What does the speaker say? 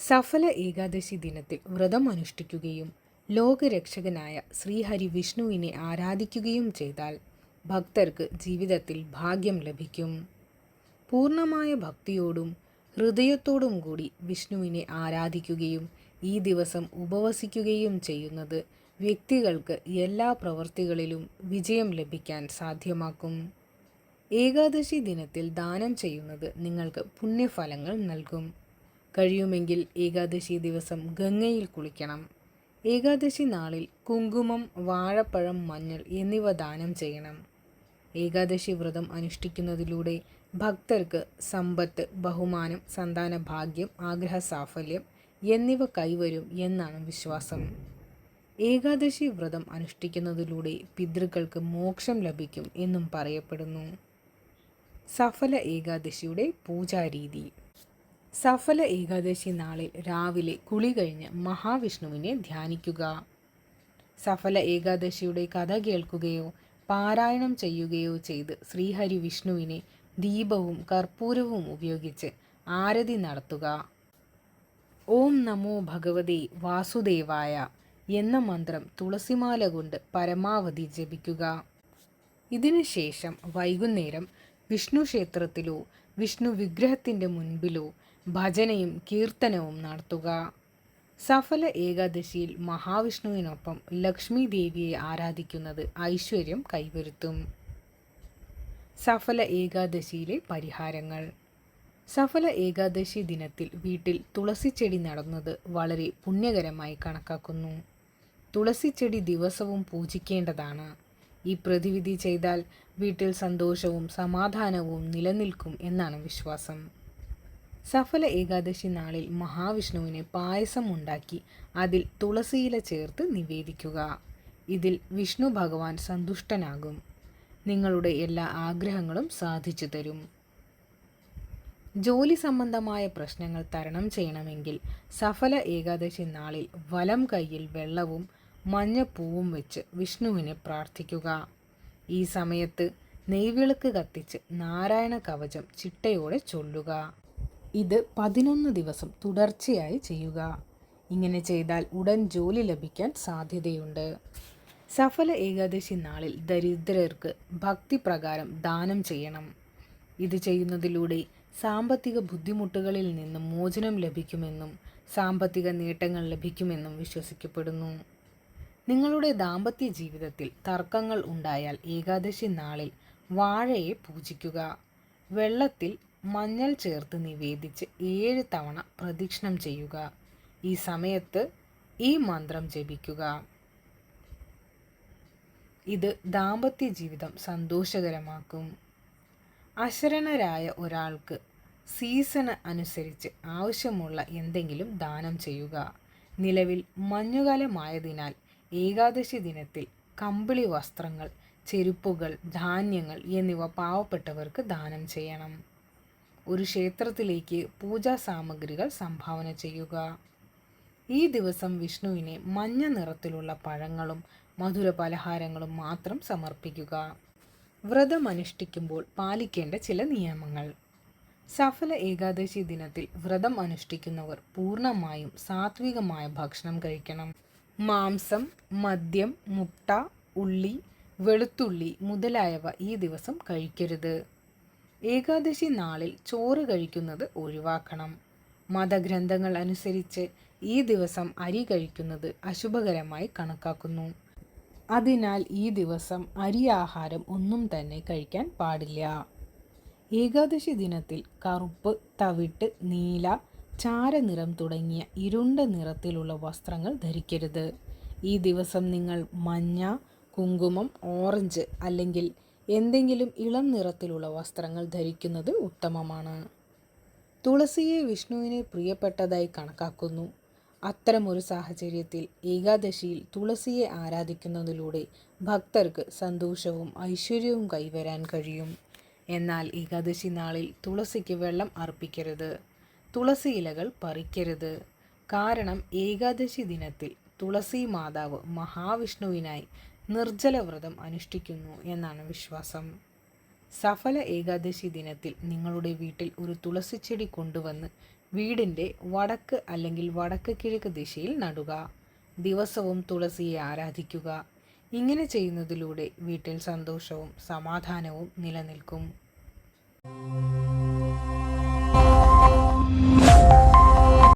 സഫല ഏകാദശി ദിനത്തിൽ വ്രതം അനുഷ്ഠിക്കുകയും ലോകരക്ഷകനായ ശ്രീഹരി വിഷ്ണുവിനെ ആരാധിക്കുകയും ചെയ്താൽ ഭക്തർക്ക് ജീവിതത്തിൽ ഭാഗ്യം ലഭിക്കും. പൂർണ്ണമായ ഭക്തിയോടും ഹൃദയത്തോടും കൂടി വിഷ്ണുവിനെ ആരാധിക്കുകയും ഈ ദിവസം ഉപവസിക്കുകയും ചെയ്യുന്നത് വ്യക്തികൾക്ക് എല്ലാ പ്രവൃത്തികളിലും വിജയം ലഭിക്കാൻ സാധ്യമാക്കും. ഏകാദശി ദിനത്തിൽ ദാനം ചെയ്യുന്നത് നിങ്ങൾക്ക് പുണ്യഫലങ്ങൾ നൽകും. കഴിയുമെങ്കിൽ ഏകാദശി ദിവസം ഗംഗയിൽ കുളിക്കണം. ഏകാദശി നാളിൽ കുങ്കുമം, വാഴപ്പഴം, മഞ്ഞൾ എന്നിവ ദാനം ചെയ്യണം. ഏകാദശി വ്രതം അനുഷ്ഠിക്കുന്നതിലൂടെ ഭക്തർക്ക് സമ്പത്ത്, ബഹുമാനം, സന്താന ഭാഗ്യം, ആഗ്രഹ സാഫല്യം എന്നിവ കൈവരും എന്നാണ് വിശ്വാസം. ഏകാദശി വ്രതം അനുഷ്ഠിക്കുന്നതിലൂടെ പിതൃക്കൾക്ക് മോക്ഷം ലഭിക്കും എന്നും പറയപ്പെടുന്നു. സഫല ഏകാദശിയുടെ പൂജാരീതി. സഫല ഏകാദശി നാളിൽ രാവിലെ കുളി കഴിഞ്ഞ് മഹാവിഷ്ണുവിനെ ധ്യാനിക്കുക. സഫല ഏകാദശിയുടെ കഥ കേൾക്കുകയോ പാരായണം ചെയ്യുകയോ ചെയ്ത് ശ്രീഹരി വിഷ്ണുവിനെ ദീപവും കർപ്പൂരവും ഉപയോഗിച്ച് ആരതി നടത്തുക. ഓം നമോ ഭഗവതേ വാസുദേവായ എന്ന മന്ത്രം തുളസിമാല കൊണ്ട് പരമാവധി ജപിക്കുക. ഇതിനുശേഷം വൈകുന്നേരം വിഷ്ണു ക്ഷേത്രത്തിലോ വിഷ്ണു വിഗ്രഹത്തിൻ്റെ മുൻപിലോ ഭജനയും കീർത്തനവും നടത്തുക. സഫല ഏകാദശിയിൽ മഹാവിഷ്ണുവിനൊപ്പം ലക്ഷ്മി ദേവിയെ ആരാധിക്കുന്നത് ഐശ്വര്യം കൈവരുത്തും. സഫല ഏകാദശിയിലെ പരിഹാരങ്ങൾ. സഫല ഏകാദശി ദിനത്തിൽ വീട്ടിൽ തുളസിച്ചെടി നടുന്നത് വളരെ പുണ്യകരമായി കണക്കാക്കുന്നു. തുളസിച്ചെടി ദിവസവും പൂജിക്കേണ്ടതാണ്. ഈ പ്രതിവിധി ചെയ്താൽ വീട്ടിൽ സന്തോഷവും സമാധാനവും നിലനിൽക്കും എന്നാണ് വിശ്വാസം. സഫല ഏകാദശി നാളിൽ മഹാവിഷ്ണുവിന് പായസം ഉണ്ടാക്കി അതിൽ തുളസിയില ചേർത്ത് നിവേദിക്കുക. ഇതിൽ വിഷ്ണു ഭഗവാൻ സന്തുഷ്ടനാകും. നിങ്ങളുടെ എല്ലാ ആഗ്രഹങ്ങളും സാധിച്ചു തരും. ജോലി സംബന്ധമായ പ്രശ്നങ്ങൾ തരണം ചെയ്യണമെങ്കിൽ സഫല ഏകാദശി നാളിൽ വലം കൈയിൽ വെള്ളവും മഞ്ഞപ്പൂവും വെച്ച് വിഷ്ണുവിനെ പ്രാർത്ഥിക്കുക. ഈ സമയത്ത് നെയ്വിളക്ക് കത്തിച്ച് നാരായണ കവചം ചിട്ടയോടെ ചൊല്ലുക. ഇത് 11 ദിവസം തുടർച്ചയായി ചെയ്യുക. ഇങ്ങനെ ചെയ്താൽ ഉടൻ ജോലി ലഭിക്കാൻ സാധ്യതയുണ്ട്. സഫല ഏകാദശി നാളിൽ ദരിദ്രർക്ക് ഭക്തിപ്രകാരം ദാനം ചെയ്യണം. ഇത് ചെയ്യുന്നതിലൂടെ സാമ്പത്തിക ബുദ്ധിമുട്ടുകളിൽ നിന്ന് മോചനം ലഭിക്കുമെന്നും സാമ്പത്തിക നേട്ടങ്ങൾ ലഭിക്കുമെന്നും വിശ്വസിക്കപ്പെടുന്നു. നിങ്ങളുടെ ദാമ്പത്യ ജീവിതത്തിൽ തർക്കങ്ങൾ ഉണ്ടായാൽ ഏകാദശി നാളിൽ വാഴയെ പൂജിക്കുക. വെള്ളത്തിൽ മഞ്ഞൾ ചേർത്ത് നിവേദിച്ച് 7 തവണ പ്രദക്ഷിണം ചെയ്യുക. ഈ സമയത്ത് ഈ മന്ത്രം ജപിക്കുക. ഇത് ദാമ്പത്യ ജീവിതം സന്തോഷകരമാക്കും. അശരണരായ ഒരാൾക്ക് സീസണ് അനുസരിച്ച് ആവശ്യമുള്ള എന്തെങ്കിലും ദാനം ചെയ്യുക. നിലവിൽ മഞ്ഞുകാലമായതിനാൽ ഏകാദശി ദിനത്തിൽ കമ്പിളി വസ്ത്രങ്ങൾ, ചെരുപ്പുകൾ, ധാന്യങ്ങൾ എന്നിവ പാവപ്പെട്ടവർക്ക് ദാനം ചെയ്യണം. ഒരു ക്ഷേത്രത്തിലേക്ക് പൂജാ സാമഗ്രികൾ സംഭാവന ചെയ്യുക. ഈ ദിവസം വിഷ്ണുവിനെ മഞ്ഞ നിറത്തിലുള്ള പഴങ്ങളും മധുര പലഹാരങ്ങളും മാത്രം സമർപ്പിക്കുക. വ്രതം അനുഷ്ഠിക്കുമ്പോൾ പാലിക്കേണ്ട ചില നിയമങ്ങൾ. സഫല ഏകാദശി ദിനത്തിൽ വ്രതം അനുഷ്ഠിക്കുന്നവർ പൂർണ്ണമായും സാത്വികമായ ഭക്ഷണം കഴിക്കണം. മാംസം, മദ്യം, മുട്ട, ഉള്ളി, വെളുത്തുള്ളി മുതലായവ ഈ ദിവസം കഴിക്കരുത്. ഏകാദശി നാളിൽ ചോറ് കഴിക്കുന്നത് ഒഴിവാക്കണം. മതഗ്രന്ഥങ്ങൾ അനുസരിച്ച് ഈ ദിവസം അരി കഴിക്കുന്നത് അശുഭകരമായി കണക്കാക്കുന്നു. അതിനാൽ ഈ ദിവസം അരി ആഹാരം ഒന്നും തന്നെ കഴിക്കാൻ പാടില്ല. ഏകാദശി ദിനത്തിൽ കറുപ്പ്, തവിട്ട്, നീല, ചാരനിറം തുടങ്ങിയ ഇരുണ്ട നിറത്തിലുള്ള വസ്ത്രങ്ങൾ ധരിക്കരുത്. ഈ ദിവസം നിങ്ങൾ മഞ്ഞ, കുങ്കുമം, ഓറഞ്ച് അല്ലെങ്കിൽ എന്തെങ്കിലും ഇളം നിറത്തിലുള്ള വസ്ത്രങ്ങൾ ധരിക്കുന്നത് ഉത്തമമാണ്. തുളസിയെ വിഷ്ണുവിന് പ്രിയപ്പെട്ടതായി കണക്കാക്കുന്നു. അത്തരമൊരു സാഹചര്യത്തിൽ ഏകാദശിയിൽ തുളസിയെ ആരാധിക്കുന്നതിലൂടെ ഭക്തർക്ക് സന്തോഷവും ഐശ്വര്യവും കൈവരാൻ കഴിയും. എന്നാൽ ഏകാദശി നാളിൽ തുളസിക്ക് വെള്ളം അർപ്പിക്കരുത്. തുളസി ഇലകൾ പറിക്കരുത്. കാരണം ഏകാദശി ദിനത്തിൽ തുളസി മാതാവ് മഹാവിഷ്ണുവിനായി നിർജ്ജല വ്രതം അനുഷ്ഠിക്കുന്നു എന്നാണ് വിശ്വാസം. സഫല ഏകാദശി ദിനത്തിൽ നിങ്ങളുടെ വീട്ടിൽ ഒരു തുളസിച്ചെടി കൊണ്ടുവന്ന് വീടിൻ്റെ വടക്ക് അല്ലെങ്കിൽ വടക്ക് കിഴക്ക് ദിശയിൽ നടുക. ദിവസവും തുളസിയെ ആരാധിക്കുക. ഇങ്ങനെ ചെയ്യുന്നതിലൂടെ വീട്ടിൽ സന്തോഷവും സമാധാനവും നിലനിൽക്കും.